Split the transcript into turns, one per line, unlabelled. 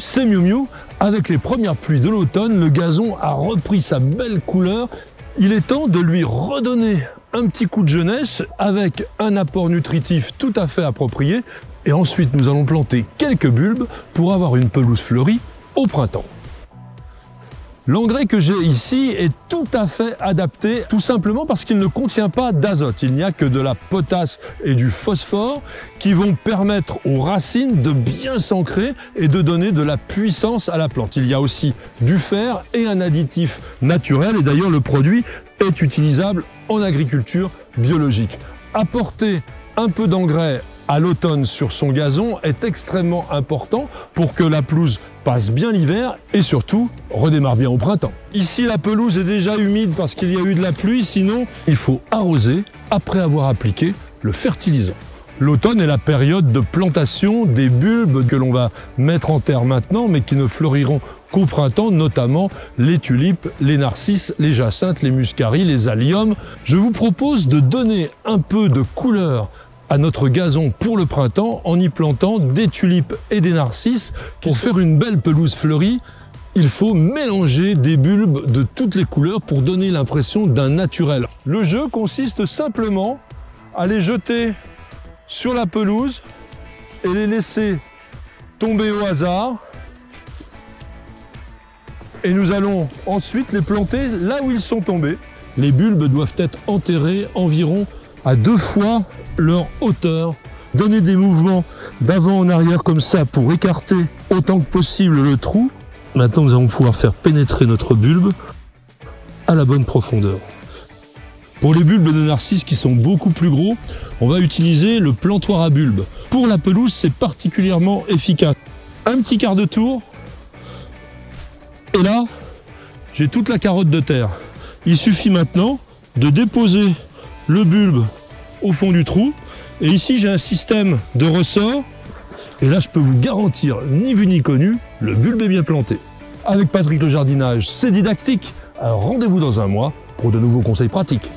c'est Miu Miu. Avec les premières pluies de l'automne, le gazon a repris sa belle couleur. Il est temps de lui redonner un petit coup de jeunesse avec un apport nutritif tout à fait approprié. Et ensuite, nous allons planter quelques bulbes pour avoir une pelouse fleurie au printemps. L'engrais que j'ai ici est tout à fait adapté, tout simplement parce qu'il ne contient pas d'azote. Il n'y a que de la potasse et du phosphore qui vont permettre aux racines de bien s'ancrer et de donner de la puissance à la plante. Il y a aussi du fer et un additif naturel, et d'ailleurs le produit est utilisable en agriculture biologique. Apporter un peu d'engrais à l'automne sur son gazon est extrêmement important pour que la pelouse passe bien l'hiver et surtout redémarre bien au printemps. Ici, la pelouse est déjà humide parce qu'il y a eu de la pluie, sinon il faut arroser après avoir appliqué le fertilisant. L'automne est la période de plantation des bulbes que l'on va mettre en terre maintenant, mais qui ne fleuriront qu'au printemps, notamment les tulipes, les narcisses, les jacinthes, les muscaries, les alliums. Je vous propose de donner un peu de couleur à notre gazon pour le printemps en y plantant des tulipes et des narcisses. Pour faire une belle pelouse fleurie, il faut mélanger des bulbes de toutes les couleurs pour donner l'impression d'un naturel. Le jeu consiste simplement à les jeter sur la pelouse et les laisser tomber au hasard. Et nous allons ensuite les planter là où ils sont tombés. Les bulbes doivent être enterrés environ à 2 fois leur hauteur. Donner des mouvements d'avant en arrière comme ça pour écarter autant que possible le trou. Maintenant, nous allons pouvoir faire pénétrer notre bulbe à la bonne profondeur. Pour les bulbes de narcisses qui sont beaucoup plus gros, on va utiliser le plantoir à bulbes. Pour la pelouse, c'est particulièrement efficace. Un petit quart de tour, et là, j'ai toute la carotte de terre. Il suffit maintenant de déposer le bulbe au fond du trou. Et ici, j'ai un système de ressort. Et là, je peux vous garantir, ni vu ni connu, le bulbe est bien planté. Avec Patrick le Jardinage, c'est didactique. Alors rendez-vous dans un mois pour de nouveaux conseils pratiques.